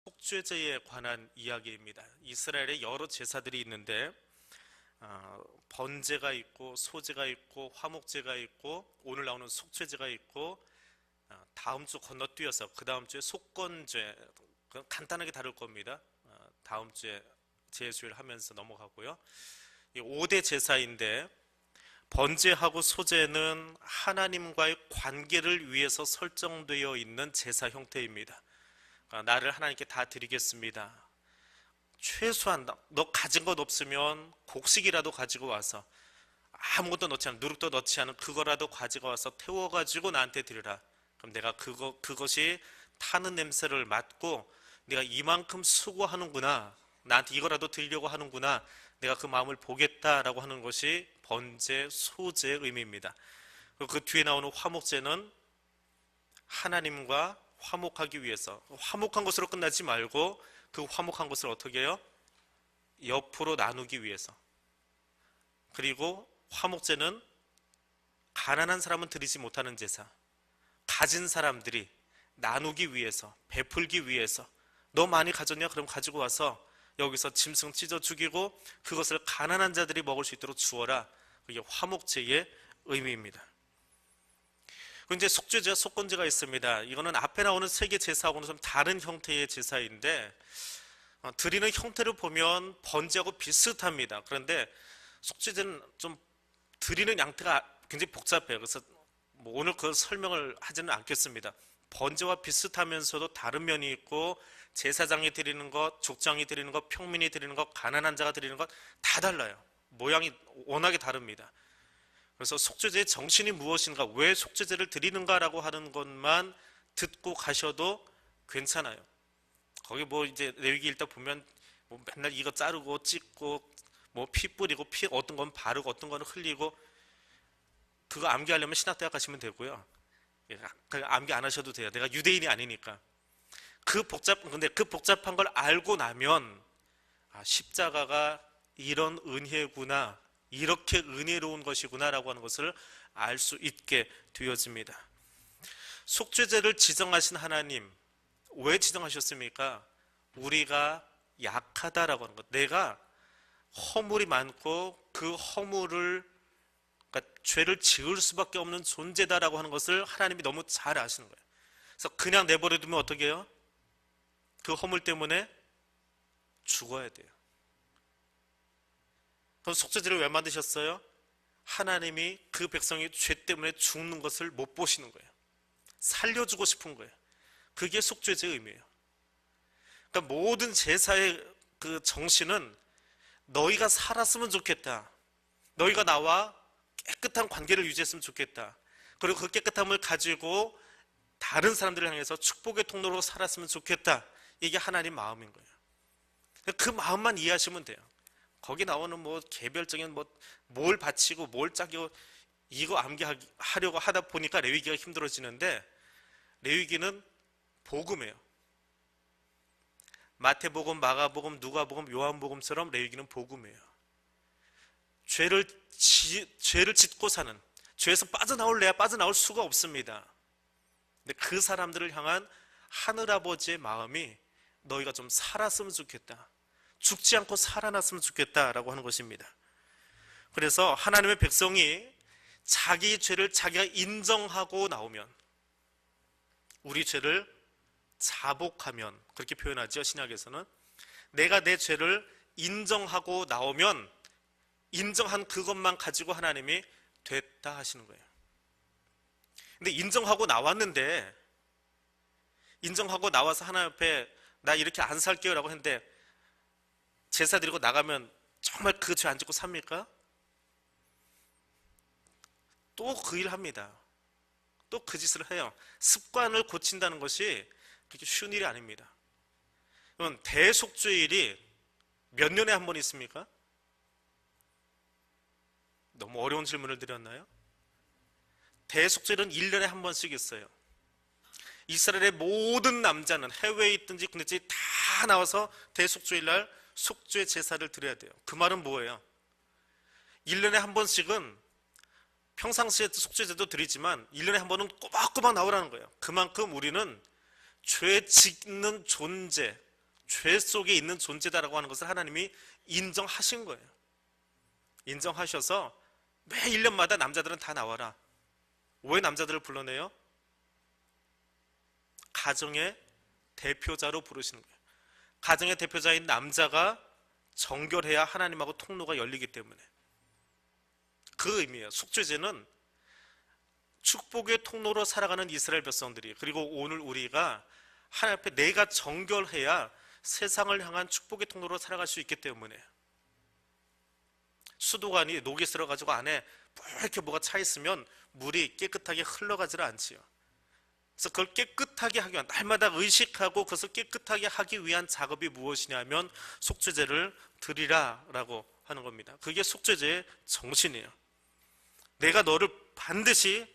속죄제에 관한 이야기입니다. 이스라엘에 여러 제사들이 있는데 번제가 있고 소제가 있고 화목제가 있고 오늘 나오는 속죄제가 있고 다음 주 건너뛰어서 그 다음 주에 속건제, 간단하게 다룰 겁니다. 다음 주에 제수일 하면서 넘어가고요. 이 5대 제사인데 번제하고 소제는 하나님과의 관계를 위해서 설정되어 있는 제사 형태입니다. 나를 하나님께 다 드리겠습니다. 최소한 너 가진 것 없으면 곡식이라도 가지고 와서 아무것도 넣지 않은, 누룩도 넣지 않은 그거라도 가지고 와서 태워가지고 나한테 드리라. 그럼 내가 그것이 타는 냄새를 맡고 내가 이만큼 수고하는구나, 나한테 이거라도 드리려고 하는구나, 내가 그 마음을 보겠다라고 하는 것이 번제, 소제의 의미입니다. 그리고 그 뒤에 나오는 화목제는 하나님과 화목하기 위해서, 화목한 것으로 끝나지 말고 그 화목한 것을 어떻게 해요? 옆으로 나누기 위해서. 그리고 화목제는 가난한 사람은 드리지 못하는 제사, 가진 사람들이 나누기 위해서, 베풀기 위해서. 너 많이 가졌냐? 그럼 가지고 와서 여기서 짐승 찢어 죽이고 그것을 가난한 자들이 먹을 수 있도록 주어라. 이게 화목제의 의미입니다. 이제 속죄제와 속건제가 있습니다. 이거는 앞에 나오는 세 개 제사하고는 좀 다른 형태의 제사인데 드리는 형태를 보면 번제하고 비슷합니다. 그런데 속죄제는 좀 드리는 양태가 굉장히 복잡해요. 그래서 오늘 그 설명을 하지는 않겠습니다. 번제와 비슷하면서도 다른 면이 있고 제사장이 드리는 것, 족장이 드리는 것, 평민이 드리는 것, 가난한 자가 드리는 것 다 달라요. 모양이 워낙에 다릅니다. 그래서 속죄제의 정신이 무엇인가, 왜 속죄제를 드리는가라고 하는 것만 듣고 가셔도 괜찮아요. 거기 이제 레위기 읽다 보면 맨날 이거 자르고 찢고 피 뿌리고 피 어떤 건 바르고 어떤 건 흘리고, 그거 암기하려면 신학대학 가시면 되고요. 암기 안 하셔도 돼요. 내가 유대인이 아니니까. 근데 그 복잡한 걸 알고 나면 십자가가 이런 은혜구나, 이렇게 은혜로운 것이구나라고 하는 것을 알 수 있게 되어집니다. 속죄제를 지정하신 하나님, 왜 지정하셨습니까? 우리가 약하다라고 하는 것, 내가 허물이 많고 그 허물을, 그러니까 죄를 지을 수밖에 없는 존재다라고 하는 것을 하나님이 너무 잘 아시는 거예요. 그래서 그냥 내버려두면 어떻게 해요? 그 허물 때문에 죽어야 돼요. 그럼 속죄제를 왜 만드셨어요? 하나님이 그 백성이 죄 때문에 죽는 것을 못 보시는 거예요. 살려주고 싶은 거예요. 그게 속죄제의 의미예요. 그러니까 모든 제사의 그 정신은 너희가 살았으면 좋겠다, 너희가 나와 깨끗한 관계를 유지했으면 좋겠다, 그리고 그 깨끗함을 가지고 다른 사람들을 향해서 축복의 통로로 살았으면 좋겠다, 이게 하나님 마음인 거예요. 그 마음만 이해하시면 돼요. 거기 나오는 개별적인 뭘 바치고 뭘 짜고 이거 암기하려고 하다 보니까 레위기가 힘들어지는데, 레위기는 복음이에요. 마태복음, 마가복음, 누가복음, 요한복음처럼 레위기는 복음이에요. 죄를 짓고 사는, 죄에서 빠져나올래야 빠져나올 수가 없습니다. 근데 그 사람들을 향한 하늘아버지의 마음이 너희가 좀 살았으면 좋겠다, 죽지 않고 살아났으면 좋겠다라고 하는 것입니다. 그래서 하나님의 백성이 자기 죄를 자기가 인정하고 나오면, 우리 죄를 자복하면, 그렇게 표현하죠, 신약에서는. 내가 내 죄를 인정하고 나오면 인정한 그것만 가지고 하나님이 됐다 하시는 거예요. 근데 인정하고 나왔는데, 인정하고 나와서 하나님 앞에 나 이렇게 안 살게요 라고 했는데 제사 드리고 나가면 정말 그 죄 안 짓고 삽니까? 또 그 일 합니다. 또 그 짓을 해요. 습관을 고친다는 것이 그렇게 쉬운 일이 아닙니다. 그럼 대속죄일이 몇 년에 한 번 있습니까? 너무 어려운 질문을 드렸나요? 대속죄일은 1년에 한 번씩 있어요. 이스라엘의 모든 남자는 해외에 있든지 국내에 다 나와서 대속죄일날 속죄 제사를 드려야 돼요. 그 말은 뭐예요? 1년에 한 번씩은 평상시에 속죄제도 드리지만 1년에 한 번은 꼬박꼬박 나오라는 거예요. 그만큼 우리는 죄 짓는 존재, 죄 속에 있는 존재다라고 하는 것을 하나님이 인정하신 거예요. 인정하셔서 매 1년마다 남자들은 다 나와라. 왜 남자들을 불러내요? 가정의 대표자로 부르시는 거예요. 가정의 대표자인 남자가 정결해야 하나님하고 통로가 열리기 때문에. 그 의미예요. 속죄제는 축복의 통로로 살아가는 이스라엘 백성들이, 그리고 오늘 우리가 하나님 앞에 내가 정결해야 세상을 향한 축복의 통로로 살아갈 수 있기 때문에. 수도관이 녹이 쓸어가지고 안에 이렇게 뭐가 차 있으면 물이 깨끗하게 흘러가지를 않지요. 그래서 그걸 깨끗하게 하기 위한, 날마다 의식하고 그것을 깨끗하게 하기 위한 작업이 무엇이냐면 속죄제를 드리라라고 하는 겁니다. 그게 속죄제의 정신이에요. 내가 너를 반드시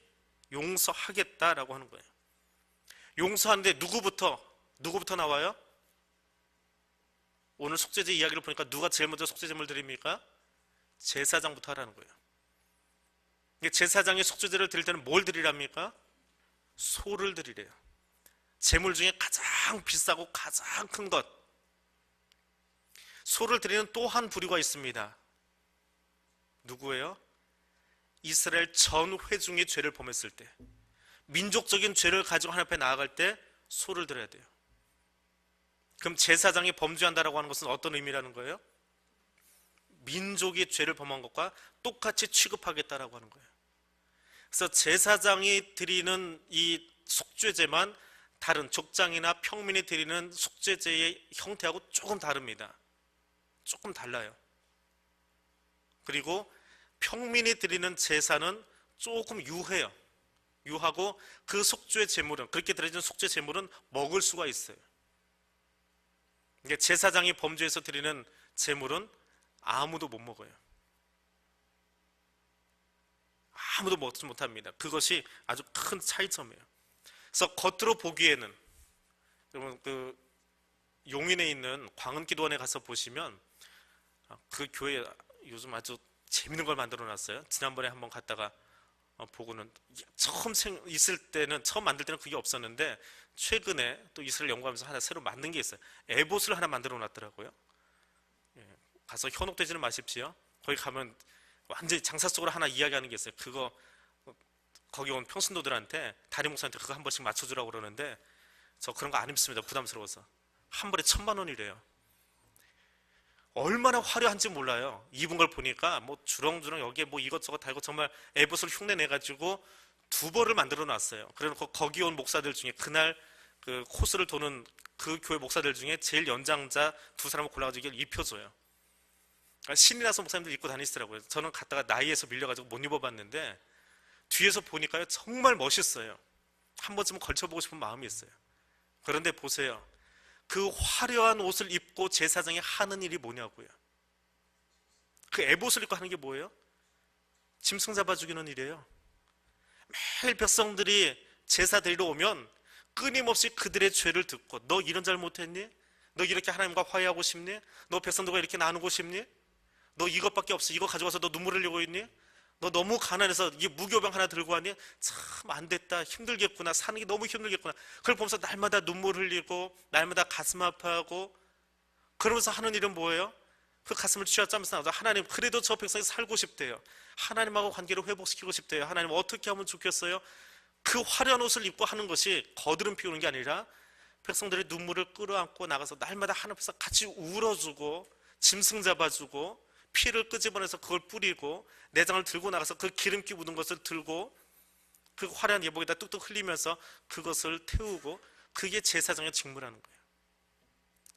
용서하겠다라고 하는 거예요. 용서하는데 누구부터 나와요? 오늘 속죄제 이야기를 보니까 누가 제일 먼저 속죄제물 드립니까? 제사장부터 하라는 거예요. 제사장이 속죄제를 드릴 때는 뭘 드리랍니까? 소를 드리래요. 제물 중에 가장 비싸고 가장 큰 것. 소를 드리는 또 한 부류가 있습니다. 누구예요? 이스라엘 전 회중이 죄를 범했을 때, 민족적인 죄를 가지고 하나님 앞에 나아갈 때 소를 드려야 돼요. 그럼 제사장이 범죄한다라고 하는 것은 어떤 의미라는 거예요? 민족이 죄를 범한 것과 똑같이 취급하겠다라고 하는 거예요. 그래서 제사장이 드리는 이 속죄제만 다른 족장이나 평민이 드리는 속죄제의 형태하고 조금 다릅니다. 조금 달라요. 그리고 평민이 드리는 제사는 조금 유해요. 유하고 그 속죄 제물은, 그렇게 드려진 속죄 제물은 먹을 수가 있어요. 제사장이 범죄해서 드리는 제물은 아무도 못 먹어요. 아무도 먹지 못합니다. 그것이 아주 큰 차이점이에요. 그래서 겉으로 보기에는, 여러분 그 용인에 있는 광은기도원에 가서 보시면 그 교회 요즘 아주 재밌는 걸 만들어 놨어요. 지난번에 한번 갔다가 보고는, 처음 만들 때는 그게 없었는데 최근에 또 이스라엘 연구하면서 하나 새로 만든 게 있어요. 에봇을 하나 만들어 놨더라고요. 가서 현혹되지는 마십시오. 거기 가면 완전히 장사 속으로 하나 이야기하는 게 있어요. 그거 거기 온 평신도들한테, 담임 목사한테 그거 한 번씩 맞춰주라고 그러는데 저 그런 거 안 입습니다. 부담스러워서. 한 벌에 1,000,000원이래요. 얼마나 화려한지 몰라요. 입은 걸 보니까 뭐 주렁주렁 여기에 뭐 이것저것 달고 정말 에봇을 흉내내가지고 2벌을 만들어 놨어요. 그래서 거기 온 목사들 중에, 그날 그 코스를 도는 그 교회 목사들 중에 제일 연장자 2사람을 골라가지고 이걸 입혀줘요. 그러니까 신이 나서 목사님들 입고 다니시더라고요. 저는 갔다가 나이에서 밀려가지고 못 입어봤는데 뒤에서 보니까요 정말 멋있어요. 한 번쯤은 걸쳐보고 싶은 마음이 있어요. 그런데 보세요. 그 화려한 옷을 입고 제사장이 하는 일이 뭐냐고요. 그 에봇을 입고 하는 게 뭐예요? 짐승 잡아 죽이는 일이에요. 매일 백성들이 제사 드리러 오면 끊임없이 그들의 죄를 듣고, 너 이런 잘못했니? 너 이렇게 하나님과 화해하고 싶니? 너 백성들과 이렇게 나누고 싶니? 너 이것밖에 없어. 이거 가져가서 너 눈물 흘리고 있니? 너 너무 가난해서 이 무교병 하나 들고 왔니? 참 안됐다. 힘들겠구나. 사는 게 너무 힘들겠구나. 그걸 보면서 날마다 눈물 흘리고 날마다 가슴 아파하고, 그러면서 하는 일은 뭐예요? 그 가슴을 쥐어짜면서 나오죠. 하나님, 그래도 저 백성이 살고 싶대요. 하나님하고 관계를 회복시키고 싶대요. 하나님 어떻게 하면 좋겠어요? 그 화려한 옷을 입고 하는 것이 거드름 피우는 게 아니라 백성들의 눈물을 끌어안고 나가서 날마다 하나님 앞에서 같이 울어주고 짐승 잡아주고 피를 끄집어내서 그걸 뿌리고 내장을 들고 나가서 그 기름기 묻은 것을 들고 그 화려한 예복에다 뚝뚝 흘리면서 그것을 태우고, 그게 제사장의 직무라는 거예요.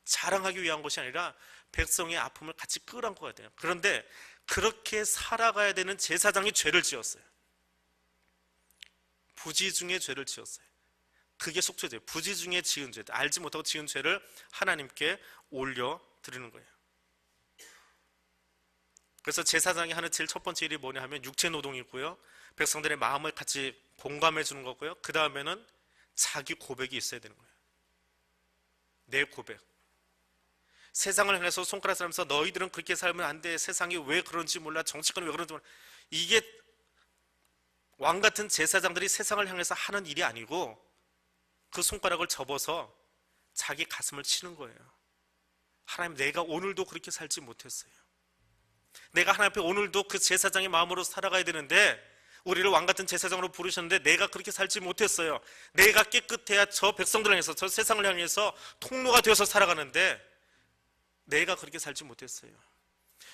자랑하기 위한 것이 아니라 백성의 아픔을 같이 끌어안고 가야 돼요. 그런데 그렇게 살아가야 되는 제사장이 죄를 지었어요. 부지 중에 죄를 지었어요. 그게 속죄죄, 부지 중에 지은 죄, 알지 못하고 지은 죄를 하나님께 올려드리는 거예요. 그래서 제사장이 하는 제일 첫 번째 일이 뭐냐 하면 육체 노동이고요, 백성들의 마음을 같이 공감해 주는 거고요, 그 다음에는 자기 고백이 있어야 되는 거예요. 내 고백. 세상을 향해서 손가락 살면서 너희들은 그렇게 살면 안 돼, 세상이 왜 그런지 몰라, 정치권이 왜 그런지 몰라, 이게 왕같은 제사장들이 세상을 향해서 하는 일이 아니고 그 손가락을 접어서 자기 가슴을 치는 거예요. 하나님, 내가 오늘도 그렇게 살지 못했어요. 내가 하나님 앞에 오늘도 그 제사장의 마음으로 살아가야 되는데 우리를 왕같은 제사장으로 부르셨는데 내가 그렇게 살지 못했어요. 내가 깨끗해야 저 백성들을 향해서, 저 세상을 향해서 통로가 되어서 살아가는데 내가 그렇게 살지 못했어요.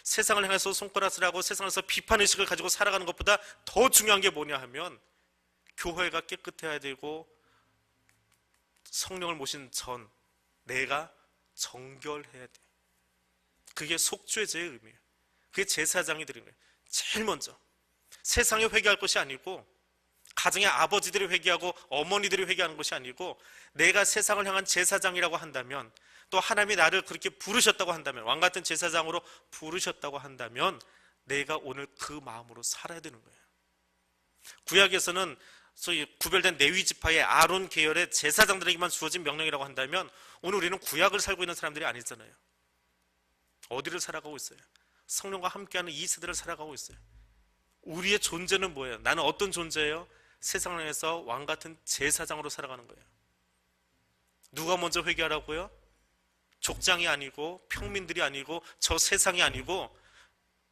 세상을 향해서 손가락질 하고 세상에서 비판의식을 가지고 살아가는 것보다 더 중요한 게 뭐냐 하면 교회가 깨끗해야 되고 성령을 모신 전 내가 정결해야 돼. 그게 속죄제의 의미예요. 그게 제사장이 드리는 거예요. 제일 먼저 세상에 회개할 것이 아니고, 가정의 아버지들이 회개하고 어머니들이 회개하는 것이 아니고, 내가 세상을 향한 제사장이라고 한다면, 또 하나님이 나를 그렇게 부르셨다고 한다면, 왕같은 제사장으로 부르셨다고 한다면 내가 오늘 그 마음으로 살아야 되는 거예요. 구약에서는 소위 구별된 레위 지파의 아론 계열의 제사장들에게만 주어진 명령이라고 한다면 오늘 우리는 구약을 살고 있는 사람들이 아니잖아요. 어디를 살아가고 있어요? 성령과 함께하는 이 세대를 살아가고 있어요. 우리의 존재는 뭐예요? 나는 어떤 존재예요? 세상을 향해서 왕같은 제사장으로 살아가는 거예요. 누가 먼저 회개하라고요? 족장이 아니고 평민들이 아니고 저 세상이 아니고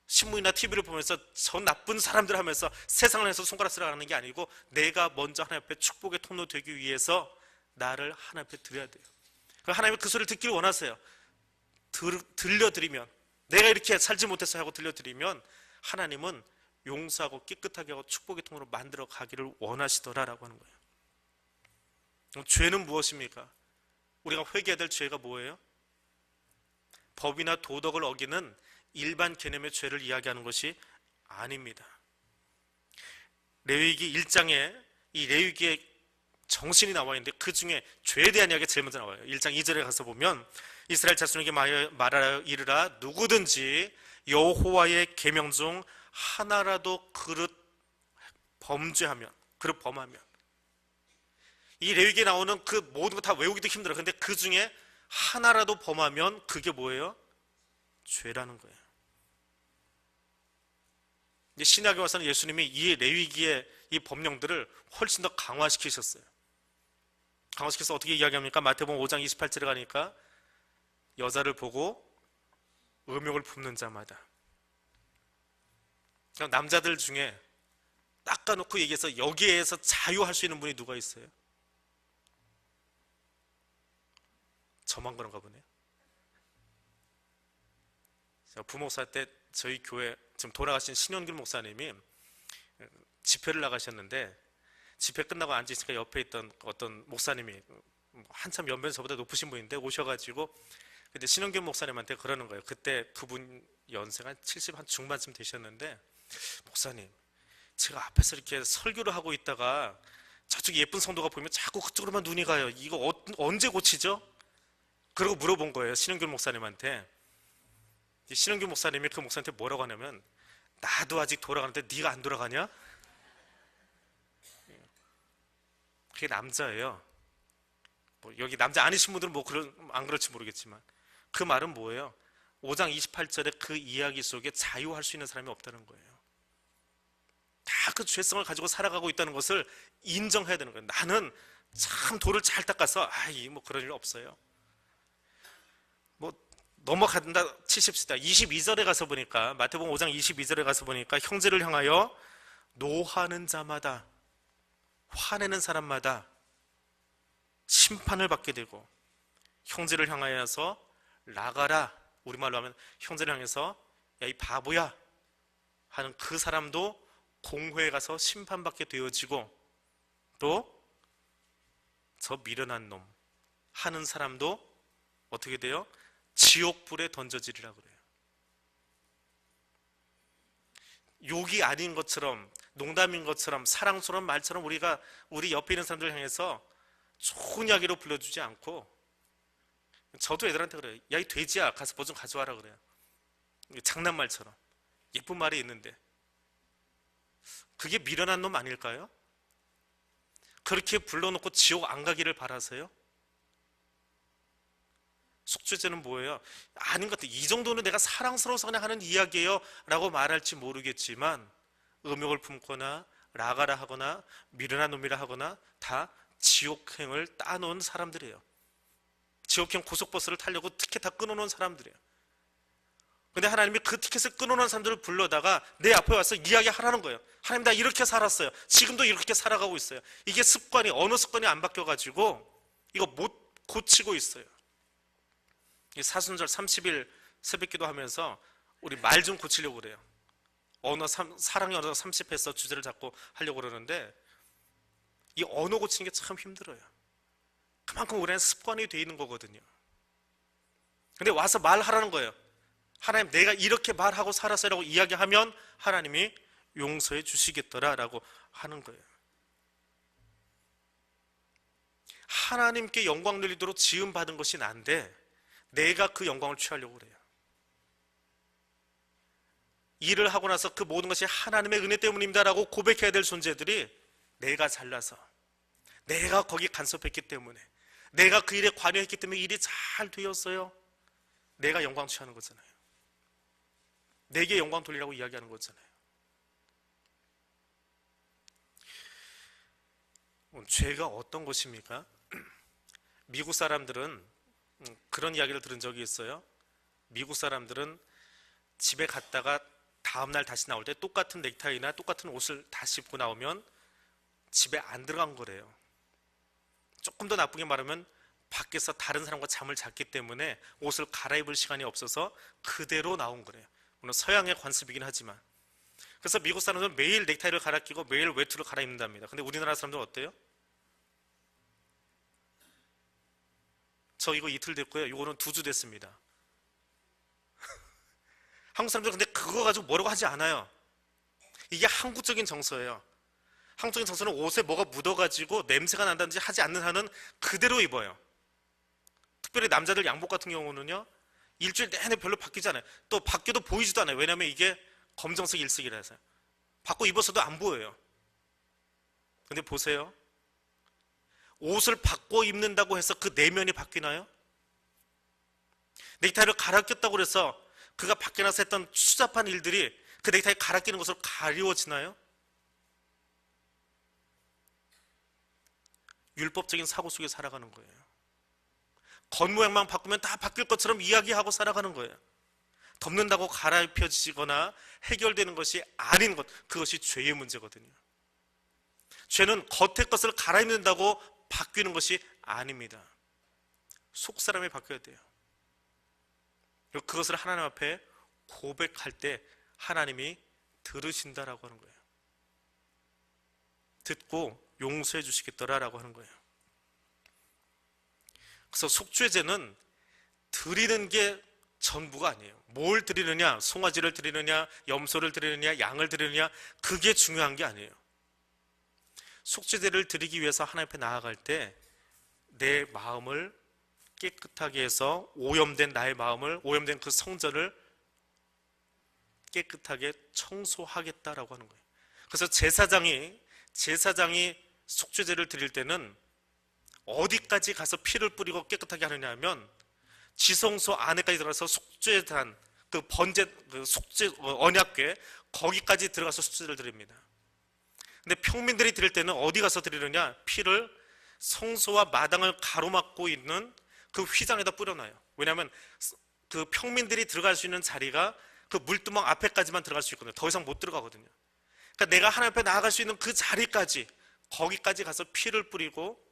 신문이나 TV를 보면서 저 나쁜 사람들 하면서 세상을 향해서 손가락질을 하는 게 아니고 내가 먼저 하나님 앞에 축복의 통로 되기 위해서 나를 하나님 앞에 드려야 돼요. 하나님은 그 소리를 듣기를 원하세요. 들려드리면, 내가 이렇게 살지 못해서 하고 들려드리면 하나님은 용서하고 깨끗하게 하고 축복의 통로로 만들어 가기를 원하시더라라고 하는 거예요. 그럼 죄는 무엇입니까? 우리가 회개해야 될 죄가 뭐예요? 법이나 도덕을 어기는 일반 개념의 죄를 이야기하는 것이 아닙니다. 레위기 1장에 이 레위기의 정신이 나와 있는데 그 중에 죄에 대한 이야기가 제일 먼저 나와요. 1장 2절에 가서 보면 이스라엘 자손에게 말하여 이르라, 누구든지 여호와의 계명 중 하나라도 그릇 범죄하면, 그릇 범하면, 이 레위기에 나오는 그 모든 거 다 외우기도 힘들어요. 근데 그 중에 하나라도 범하면 그게 뭐예요? 죄라는 거예요. 신약에 와서는 예수님이 이 레위기의 이 법령들을 훨씬 더 강화시키셨어요. 강화시켜서 어떻게 이야기합니까? 마태복음 5장 28절에 가니까 여자를 보고 음욕을 품는 자마다, 그냥 남자들 중에 닦아놓고 얘기해서 여기에서 자유할 수 있는 분이 누가 있어요? 저만 그런가 보네요. 제가 부목사 때 저희 교회 지금 돌아가신 신현길 목사님이 집회를 나가셨는데, 집회 끝나고 앉으시니까 옆에 있던 어떤 목사님이 한참 연변 저보다 높으신 분인데 오셔가지고 근데 신현길 목사님한테 그러는 거예요. 그때 그분 연세가 한 70 한 중반쯤 되셨는데, 목사님, 제가 앞에서 이렇게 설교를 하고 있다가 저쪽 예쁜 성도가 보이면 자꾸 그쪽으로만 눈이 가요. 이거 언제 고치죠? 그러고 물어본 거예요, 신현길 목사님한테. 신현길 목사님이 그 목사한테 뭐라고 하냐면, 나도 아직 돌아가는데 네가 안 돌아가냐? 그게 남자예요. 뭐 여기 남자 아니신 분들은 뭐 안 그럴지 모르겠지만 그 말은 뭐예요? 5장 28절에 그 이야기 속에 자유할 수 있는 사람이 없다는 거예요. 다 그 죄성을 가지고 살아가고 있다는 것을 인정해야 되는 거예요. 나는 참 돌을 잘 닦아서 뭐 그런 일 없어요. 뭐 넘어간다 치십시다. 22절에 가서 보니까, 마태복음 5장 22절에 가서 보니까 형제를 향하여 노하는 자마다, 화내는 사람마다 심판을 받게 되고, 형제를 향하여서 나가라, 우리말로 하면 형제를 향해서 야 이 바보야 하는 그 사람도 공회에 가서 심판받게 되어지고, 또 저 미련한 놈 하는 사람도 어떻게 돼요? 지옥불에 던져지리라 그래요. 욕이 아닌 것처럼, 농담인 것처럼, 사랑스러운 말처럼 우리가 우리 옆에 있는 사람들 향해서 좋은 이야기로 불러주지 않고, 저도 애들한테 그래요. 야 이 돼지야, 가서 뭐 좀 가져와라 그래요. 장난말처럼 예쁜 말이 있는데 그게 미련한 놈 아닐까요? 그렇게 불러놓고 지옥 안 가기를 바라세요? 속죄죄는 뭐예요? 아닌 것 같아요. 이 정도는 내가 사랑스러워서 그냥 하는 이야기예요 라고 말할지 모르겠지만, 음욕을 품거나 라가라 하거나 미련한 놈이라 하거나 다 지옥행을 따놓은 사람들이에요. 지옥행 고속버스를 타려고 티켓 다 끊어놓은 사람들이에요. 근데 하나님이 그 티켓을 끊어놓은 사람들을 불러다가 내 앞에 와서 이야기하라는 거예요. 하나님, 나 이렇게 살았어요. 지금도 이렇게 살아가고 있어요. 이게 습관이, 어느 습관이 안 바뀌어가지고 이거 못 고치고 있어요. 이 사순절 30일 새벽기도 하면서 우리 말 좀 고치려고 그래요. 사랑의 언어 30회서 주제를 잡고 하려고 그러는데 이 언어 고치는 게 참 힘들어요. 그만큼 우리는 습관이 돼 있는 거거든요. 근데 와서 말하라는 거예요. 하나님, 내가 이렇게 말하고 살았어요 라고 이야기하면 하나님이 용서해 주시겠더라라고 하는 거예요. 하나님께 영광 돌리도록 지음받은 것이 난데 내가 그 영광을 취하려고 그래요. 일을 하고 나서 그 모든 것이 하나님의 은혜 때문입니다라고 고백해야 될 존재들이 내가 잘나서, 내가 거기 간섭했기 때문에, 내가 그 일에 관여했기 때문에 일이 잘 되었어요. 내가 영광 취하는 거잖아요. 내게 영광 돌리라고 이야기하는 거잖아요. 죄가 어떤 것입니까? 미국 사람들은 그런 이야기를 들은 적이 있어요. 미국 사람들은 집에 갔다가 다음날 다시 나올 때 똑같은 넥타이나 똑같은 옷을 다시 입고 나오면 집에 안 들어간 거래요. 조금 더 나쁘게 말하면 밖에서 다른 사람과 잠을 잤기 때문에 옷을 갈아입을 시간이 없어서 그대로 나온 거래요. 물론 서양의 관습이긴 하지만. 그래서 미국 사람들은 매일 넥타이를 갈아 끼고 매일 외투를 갈아입는답니다. 근데 우리나라 사람들은 어때요? 저 이거 이틀 됐고요. 이거는 2주 됐습니다. 한국 사람들은 근데 그거 가지고 뭐라고 하지 않아요. 이게 한국적인 정서예요. 한국적인 정서는 옷에 뭐가 묻어가지고 냄새가 난다든지 하지 않는 한은 그대로 입어요. 특별히 남자들 양복 같은 경우는요, 일주일 내내 별로 바뀌지 않아요. 또 바뀌어도 보이지도 않아요. 왜냐하면 이게 검정색 일색이라서요. 바꿔 입었어도 안 보여요. 근데 보세요. 옷을 바꿔 입는다고 해서 그 내면이 바뀌나요? 넥타이를 갈아 꼈다고 해서 그가 밖에 나서 했던 추잡한 일들이 그 넥타이 갈아 끼는 것으로 가리워지나요? 율법적인 사고 속에 살아가는 거예요. 겉모양만 바꾸면 다 바뀔 것처럼 이야기하고 살아가는 거예요. 덮는다고 갈아입혀지거나 해결되는 것이 아닌 것, 그것이 죄의 문제거든요. 죄는 겉의 것을 갈아입는다고 바뀌는 것이 아닙니다. 속사람이 바뀌어야 돼요. 그리고 그것을 하나님 앞에 고백할 때 하나님이 들으신다라고 하는 거예요. 듣고 용서해 주시겠더라라고 하는 거예요. 그래서 속죄제는 드리는 게 전부가 아니에요. 뭘 드리느냐, 송아지를 드리느냐, 염소를 드리느냐, 양을 드리느냐, 그게 중요한 게 아니에요. 속죄제를 드리기 위해서 하나님 앞에 나아갈 때 내 마음을 깨끗하게 해서 오염된 나의 마음을, 오염된 그 성전을 깨끗하게 청소하겠다라고 하는 거예요. 그래서 제사장이 속죄제를 드릴 때는 어디까지 가서 피를 뿌리고 깨끗하게 하느냐 하면 지성소 안에까지 들어가서 속죄단, 속죄 언약궤 거기까지 들어가서 속죄를 드립니다. 근데 평민들이 드릴 때는 어디 가서 드리느냐? 피를 성소와 마당을 가로막고 있는 그 휘장에다 뿌려놔요. 왜냐하면 그 평민들이 들어갈 수 있는 자리가 그 물두멍 앞에까지만 들어갈 수 있거든요. 더 이상 못 들어가거든요. 그러니까 내가 하나님 앞에 나아갈 수 있는 그 자리까지, 거기까지 가서 피를 뿌리고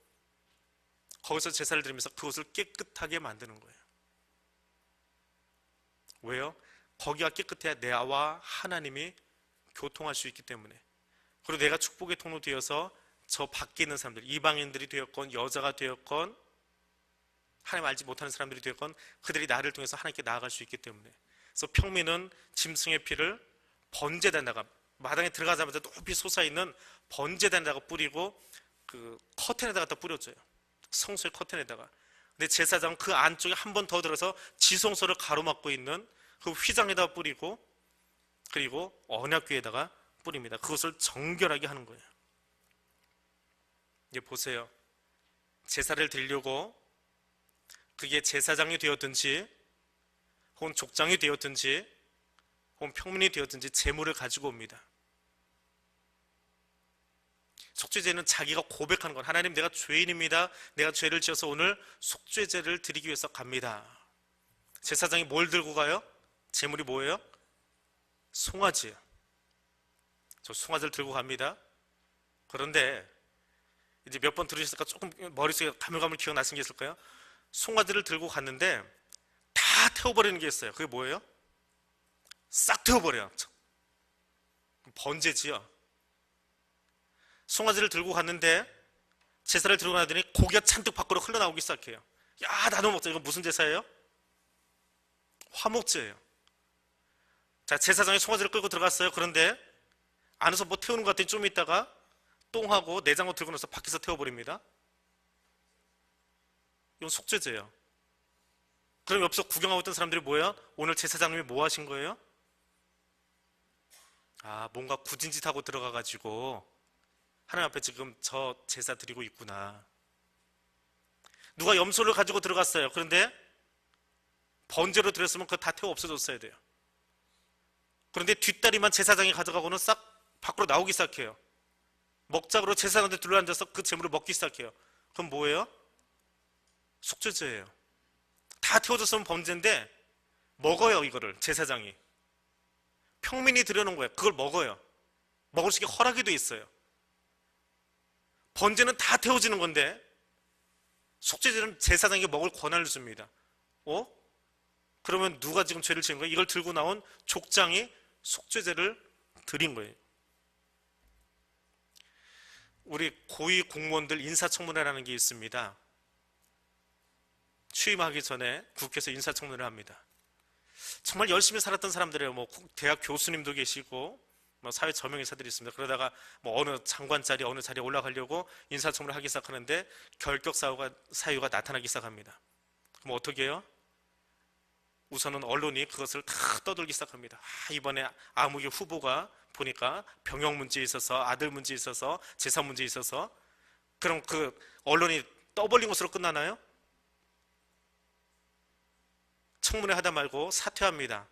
거기서 제사를 드리면서 그것을 깨끗하게 만드는 거예요. 왜요? 거기가 깨끗해야 내와 하나님이 교통할 수 있기 때문에. 그리고 내가 축복의 통로 되어서 저 밖에 있는 사람들, 이방인들이 되었건 여자가 되었건 하나님 알지 못하는 사람들이 되었건 그들이 나를 통해서 하나님께 나아갈 수 있기 때문에. 그래서 평민은 짐승의 피를 번제단에다가, 마당에 들어가자마자 높이 솟아있는 번제단에다가 뿌리고 그 커튼에다가 갖다 뿌려줘요. 성소의 커튼에다가. 근데 제사장은 그 안쪽에 한 번 더 들어서 지성소를 가로막고 있는 그 휘장에다가 뿌리고, 그리고 언약궤에다가 뿌립니다. 그것을 정결하게 하는 거예요. 이제 보세요. 제사를 드리려고 그게 제사장이 되었든지 혹은 족장이 되었든지 혹은 평민이 되었든지 제물을 가지고 옵니다. 속죄제는 자기가 고백하는 건, 하나님 내가 죄인입니다. 내가 죄를 지어서 오늘 속죄제를 드리기 위해서 갑니다. 제사장이 뭘 들고 가요? 제물이 뭐예요? 송아지예요. 저 송아지를 들고 갑니다. 그런데 이제 몇 번 들으셨을까? 조금 머릿속에 가물가물 기억나신 게 있을까요? 송아지를 들고 갔는데 다 태워버리는 게 있어요. 그게 뭐예요? 싹 태워버려요. 번제지요. 송아지를 들고 갔는데 제사를 들고 나더니 고기가 잔뜩 밖으로 흘러나오기 시작해요. 야, 나도 먹자. 이거 무슨 제사예요? 화목제예요. 자, 제사장이 송아지를 끌고 들어갔어요. 그런데 안에서 뭐 태우는 것 같더니 좀 있다가 똥하고 내장을 들고 나서 밖에서 태워버립니다. 이건 속죄제예요. 그럼 옆에서 구경하고 있던 사람들이 뭐야? 오늘 제사장님이 뭐 하신 거예요? 아, 뭔가 굳은 짓 하고 들어가가지고 하나님 앞에 지금 저 제사 드리고 있구나. 누가 염소를 가지고 들어갔어요. 그런데 번제로 드렸으면 그거 다 태워 없어졌어야 돼요. 그런데 뒷다리만 제사장이 가져가고는 싹 밖으로 나오기 시작해요. 먹자고로 제사장한테 둘러앉아서 그 재물을 먹기 시작해요. 그럼 뭐예요? 속죄제예요. 다 태워졌으면 범죄인데 먹어요. 이거를 제사장이 평민이 들여놓은 거예요. 그걸 먹어요. 먹을 수 있게 허락이 돼 있어요. 번제는 다 태워지는 건데 속죄제는 제사장에게 먹을 권한을 줍니다. 그러면 누가 지금 죄를 지은 거예요? 이걸 들고 나온 족장이 속죄제를 드린 거예요. 우리 고위 공무원들 인사청문회라는 게 있습니다. 취임하기 전에 국회에서 인사청문회를 합니다. 정말 열심히 살았던 사람들이에요. 뭐 대학 교수님도 계시고 뭐 사회 저명인사들이 있습니다. 그러다가 뭐 어느 장관 자리 어느 자리에 올라가려고 인사청문회를 하기 시작하는데 결격 사유가 나타나기 시작합니다. 그럼 어떻게 해요? 우선은 언론이 그것을 다 떠들기 시작합니다. 이번에 아무개 후보가 보니까 병역 문제에 있어서 아들 문제에 있어서 재산 문제에 있어서. 그럼 그 언론이 떠벌린 것으로 끝나나요? 청문회 하다 말고 사퇴합니다.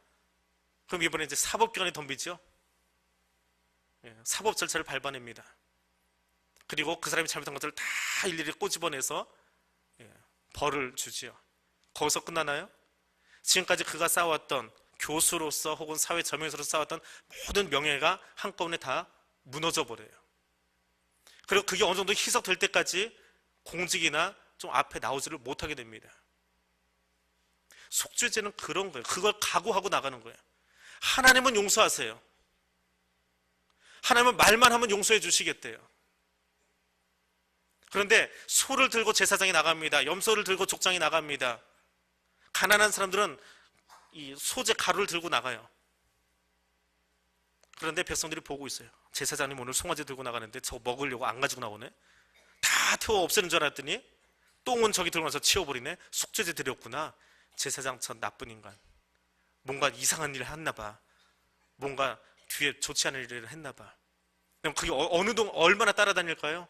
그럼 이번에 이제 사법기관에 덤비죠. 사법 절차를 밟아냅니다. 그리고 그 사람이 잘못한 것들을 다 일일이 꼬집어내서 벌을 주지요. 거기서 끝나나요? 지금까지 그가 쌓아왔던 교수로서 혹은 사회 저명인사로서 쌓아왔던 모든 명예가 한꺼번에 다 무너져 버려요. 그리고 그게 어느 정도 희석될 때까지 공직이나 좀 앞에 나오지를 못하게 됩니다. 속죄제는 그런 거예요. 그걸 각오하고 나가는 거예요. 하나님은 용서하세요. 하나님은 말만 하면 용서해 주시겠대요. 그런데 소를 들고 제사장이 나갑니다. 염소를 들고 족장이 나갑니다. 가난한 사람들은 이 소재 가루를 들고 나가요. 그런데 백성들이 보고 있어요. 제사장님 오늘 송아지 들고 나가는데 저거 먹으려고 안 가지고 나오네. 다 태워 없애는 줄 알았더니 똥은 저기 들고 나서 치워버리네. 속죄제 드렸구나. 제사장 전 나쁜 인간. 뭔가 이상한 일을 했나 봐. 뭔가 뒤에 좋지 않은 일을 했나 봐. 그럼 그게 어느 동안 얼마나 따라다닐까요?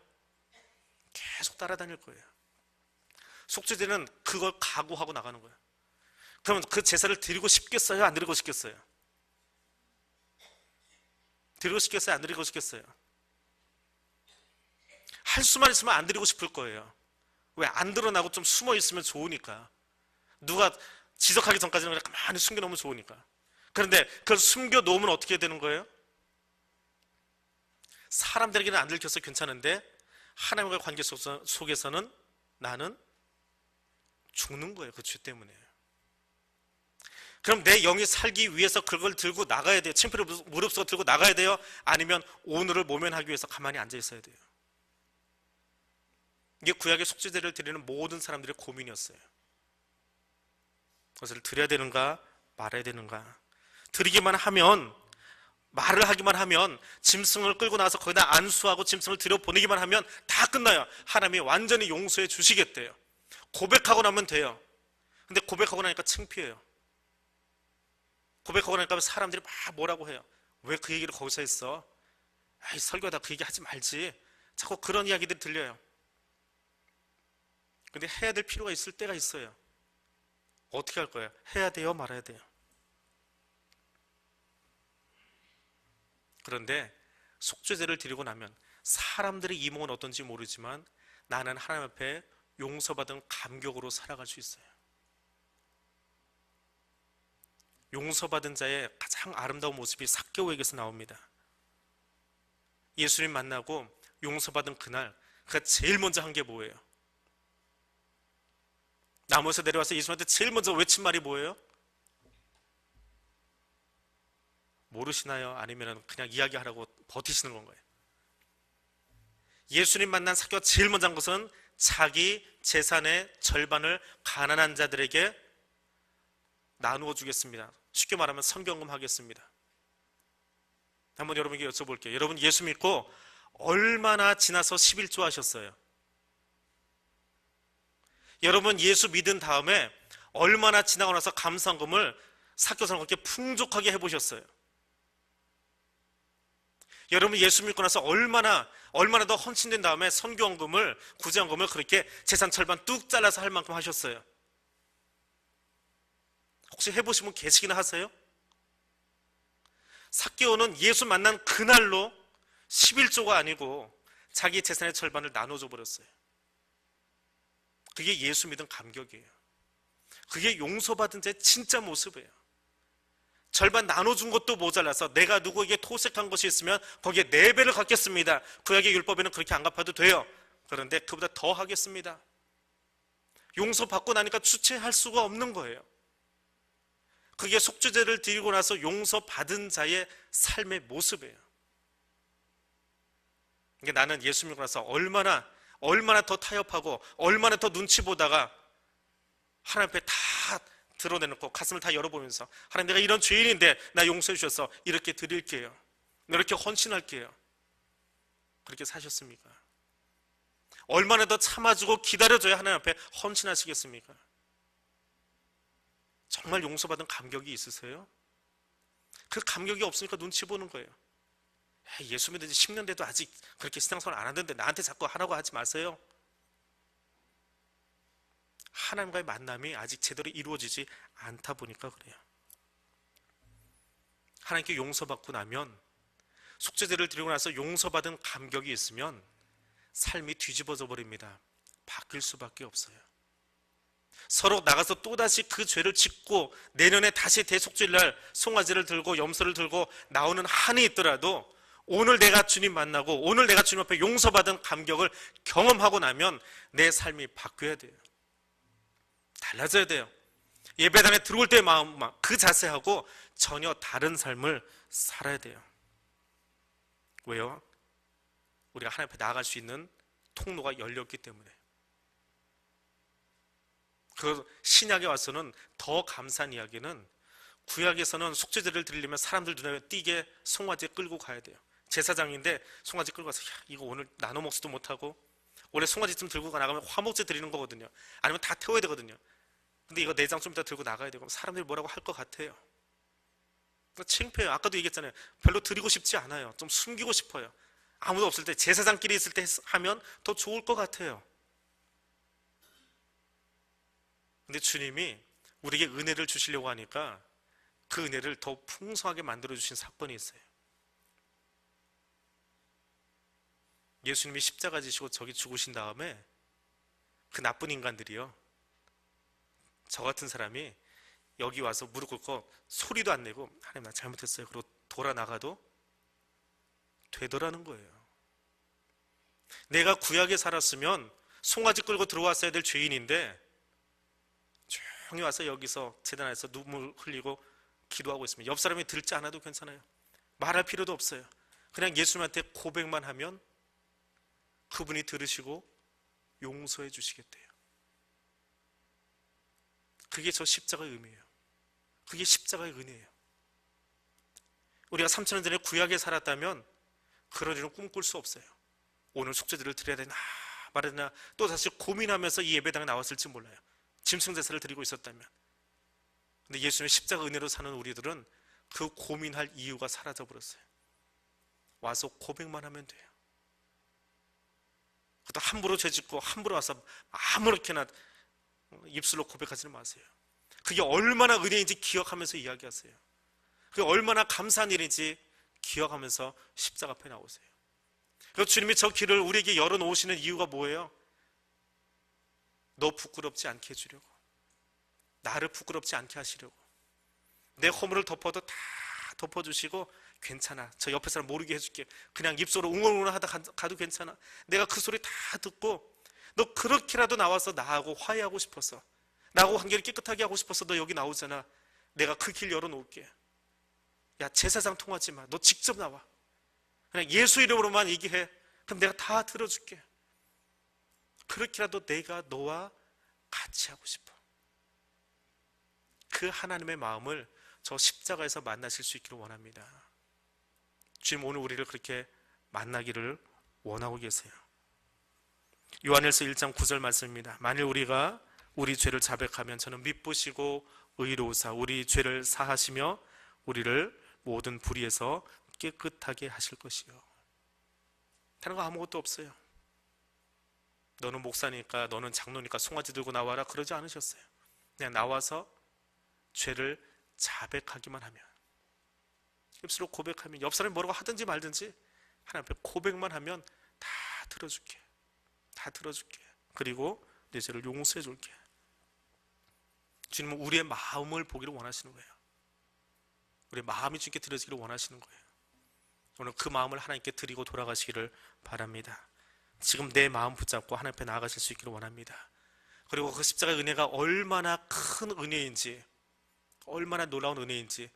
계속 따라다닐 거예요. 속죄제는 그걸 각오하고 나가는 거예요. 그러면 그 제사를 드리고 싶겠어요? 안 드리고 싶겠어요? 드리고 싶겠어요? 안 드리고 싶겠어요? 할 수만 있으면 안 드리고 싶을 거예요. 왜? 안 드러나고 좀 숨어 있으면 좋으니까. 누가 지적하기 전까지는 그냥 가만히 숨겨놓으면 좋으니까. 그런데 그걸 숨겨놓으면 어떻게 되는 거예요? 사람들에게는 안 들켜서 괜찮은데 하나님과의 관계 속에서는 나는 죽는 거예요. 그 죄 때문에. 그럼 내 영이 살기 위해서 그걸 들고 나가야 돼요? 침필을 무릅쓰고 들고 나가야 돼요? 아니면 오늘을 모면하기 위해서 가만히 앉아 있어야 돼요? 이게 구약의 속죄제를 드리는 모든 사람들의 고민이었어요. 그것을 드려야 되는가 말아야 되는가. 드리기만 하면, 말을 하기만 하면, 짐승을 끌고 나서 거기다 안수하고 짐승을 들여보내기만 하면 다 끝나요. 하나님이 완전히 용서해 주시겠대요. 고백하고 나면 돼요. 근데 고백하고 나니까 창피해요. 고백하고 나니까 사람들이 막 뭐라고 해요. 왜 그 얘기를 거기서 했어? 아이, 설교하다 그 얘기 하지 말지. 자꾸 그런 이야기들이 들려요. 근데 해야 될 필요가 있을 때가 있어요. 어떻게 할 거예요? 해야 돼요? 말아야 돼요? 그런데 속죄제를 드리고 나면 사람들의 이목은 어떤지 모르지만 나는 하나님 앞에 용서받은 감격으로 살아갈 수 있어요. 용서받은 자의 가장 아름다운 모습이 삭개오에게서 나옵니다. 예수님 만나고 용서받은 그날 그가 제일 먼저 한 게 뭐예요? 나무에서 내려와서 예수님한테 제일 먼저 외친 말이 뭐예요? 모르시나요? 아니면 그냥 이야기하라고 버티시는 건가요? 예수님 만난 삭개오가 제일 먼저 한 것은 자기 재산의 절반을 가난한 자들에게 나누어 주겠습니다. 쉽게 말하면 선경금 하겠습니다. 한번 여러분에게 여쭤볼게요. 여러분 예수 믿고 얼마나 지나서 11조 하셨어요? 여러분 예수 믿은 다음에 얼마나 지나고 나서 감사금을 삭개오처럼 그렇게 풍족하게 해보셨어요? 여러분 예수 믿고 나서 얼마나 더 헌신된 다음에 선교원금을 구제원금을 그렇게 재산 절반 뚝 잘라서 할 만큼 하셨어요? 혹시 해보신 분 계시기나 하세요? 삭개오는 예수 만난 그날로 11조가 아니고 자기 재산의 절반을 나눠줘 버렸어요. 그게 예수 믿은 감격이에요. 그게 용서받은 자의 진짜 모습이에요. 절반 나눠준 것도 모자라서 내가 누구에게 토색한 것이 있으면 거기에 4배를 갚겠습니다. 구약의 율법에는 그렇게 안 갚아도 돼요. 그런데 그보다 더 하겠습니다. 용서받고 나니까 주체할 수가 없는 거예요. 그게 속죄제를 드리고 나서 용서받은 자의 삶의 모습이에요. 그러니까 나는 예수 믿고 나서 얼마나 더 타협하고 얼마나 더 눈치 보다가 하나님 앞에 다 드러내놓고 가슴을 다 열어보면서 하나님 내가 이런 죄인인데 나 용서해 주셔서 이렇게 드릴게요. 이렇게 헌신할게요. 그렇게 사셨습니까? 얼마나 더 참아주고 기다려줘야 하나님 앞에 헌신하시겠습니까? 정말 용서받은 감격이 있으세요? 그 감격이 없으니까 눈치 보는 거예요. 예수 믿은 지 10년 돼도 아직 그렇게 신앙생활 안 하는데 나한테 자꾸 하라고 하지 마세요. 하나님과의 만남이 아직 제대로 이루어지지 않다 보니까 그래요. 하나님께 용서받고 나면 속죄제를 드리고 나서 용서받은 감격이 있으면 삶이 뒤집어져 버립니다. 바뀔 수밖에 없어요. 서로 나가서 또다시 그 죄를 짓고 내년에 다시 대속죄날 송아지를 들고 염소를 들고 나오는 한이 있더라도 오늘 내가 주님 만나고 오늘 내가 주님 앞에 용서받은 감격을 경험하고 나면 내 삶이 바뀌어야 돼요. 달라져야 돼요. 예배당에 들어올 때의 마음, 그 자세하고 전혀 다른 삶을 살아야 돼요. 왜요? 우리가 하나님 앞에 나아갈 수 있는 통로가 열렸기 때문에. 그 신약에 와서는 더 감사한 이야기는 구약에서는 속죄제를 드리려면 사람들 눈에 띄게 송아지 끌고 가야 돼요. 제사장인데 송아지 끌고 가서 이거 오늘 나눠 먹지도 못하고 원래 송아지 좀 들고 나가면 화목제 드리는 거거든요. 아니면 다 태워야 되거든요. 근데 이거 내장 좀 이따 들고 나가야 되고 사람들이 뭐라고 할 것 같아요. 창피해요. 아까도 얘기했잖아요. 별로 드리고 싶지 않아요. 좀 숨기고 싶어요. 아무도 없을 때 제사장끼리 있을 때 하면 더 좋을 것 같아요. 근데 주님이 우리에게 은혜를 주시려고 하니까 그 은혜를 더 풍성하게 만들어주신 사건이 있어요. 예수님이 십자가 지시고 저기 죽으신 다음에 그 나쁜 인간들이요, 저 같은 사람이 여기 와서 무릎 꿇고 소리도 안 내고 하나님 나 잘못했어요 그러고 돌아 나가도 되더라는 거예요. 내가 구약에 살았으면 송아지 끌고 들어왔어야 될 죄인인데 조용히 와서 여기서 제단 안에서 눈물 흘리고 기도하고 있습니다. 옆 사람이 들지 않아도 괜찮아요. 말할 필요도 없어요. 그냥 예수님한테 고백만 하면 그분이 들으시고 용서해 주시겠대요. 그게 저 십자가의 의미예요. 그게 십자가의 은혜예요. 우리가 3000년 전에 구약에 살았다면 그런 일은 꿈꿀 수 없어요. 오늘 속죄제를 드려야 되나 말아야 되나 또 다시 고민하면서 이 예배당에 나왔을지 몰라요. 짐승제사를 드리고 있었다면. 근데 예수님의 십자가 은혜로 사는 우리들은 그 고민할 이유가 사라져 버렸어요. 와서 고백만 하면 돼요. 그것도 함부로 죄짓고 함부로 와서 아무렇게나 입술로 고백하지는 마세요. 그게 얼마나 은혜인지 기억하면서 이야기하세요. 그게 얼마나 감사한 일인지 기억하면서 십자가 앞에 나오세요. 그리고 주님이 저 길을 우리에게 열어놓으시는 이유가 뭐예요? 너 부끄럽지 않게 해주려고, 나를 부끄럽지 않게 하시려고. 내 허물을 덮어도 다 덮어주시고, 괜찮아, 저 옆에 사람 모르게 해줄게, 그냥 입속으로 웅얼웅얼 하다 가도 괜찮아, 내가 그 소리 다 듣고 너 그렇게라도 나와서 나하고 화해하고 싶어서, 나하고 관계를 깨끗하게 하고 싶어서 너 여기 나오잖아. 내가 그 길 열어놓을게. 야, 제사장 통하지 마, 너 직접 나와, 그냥 예수 이름으로만 얘기해. 그럼 내가 다 들어줄게. 그렇게라도 내가 너와 같이 하고 싶어. 그 하나님의 마음을 저 십자가에서 만나실 수 있기를 원합니다. 주님 오늘 우리를 그렇게 만나기를 원하고 계세요. 요한일서 1장 9절 말씀입니다. 만일 우리가 우리 죄를 자백하면 저는 미쁘시고 의로우사 우리 죄를 사하시며 우리를 모든 불의에서 깨끗하게 하실 것이요. 다른 거 아무것도 없어요. 너는 목사니까, 너는 장로니까 송아지 들고 나와라 그러지 않으셨어요. 그냥 나와서 죄를 자백하기만 하면, 입술로 고백하면, 옆 사람이 뭐라고 하든지 말든지 하나님 앞에 고백만 하면 다 들어줄게, 다 들어줄게. 그리고 내 죄를 용서해 줄게. 주님은 우리의 마음을 보기를 원하시는 거예요. 우리의 마음이 주님께 드려지기를 원하시는 거예요. 오늘 그 마음을 하나님께 드리고 돌아가시기를 바랍니다. 지금 내 마음 붙잡고 하나님 앞에 나아가실 수 있기를 원합니다. 그리고 그 십자가의 은혜가 얼마나 큰 은혜인지, 얼마나 놀라운 은혜인지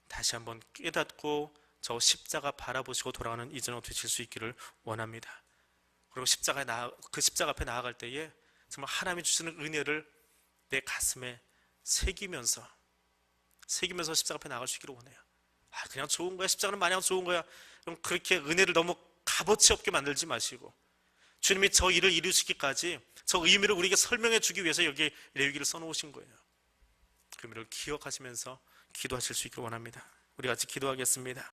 다시 한번 깨닫고 저 십자가 바라보시고 돌아가는 이전으로 되실 수 있기를 원합니다. 그리고 그 십자가 앞에 나아갈 때에 정말 하나님이 주시는 은혜를 내 가슴에 새기면서 십자가 앞에 나아갈 수 있기를 원해요. 그냥 좋은 거야, 십자가는 마냥 좋은 거야, 그럼 그렇게 은혜를 너무 값어치 없게 만들지 마시고, 주님이 저 일을 이루시기까지 저 의미를 우리에게 설명해 주기 위해서 여기 레위기를 써놓으신 거예요. 그 의미를 기억하시면서 기도하실 수 있기를 원합니다. 우리 같이 기도하겠습니다.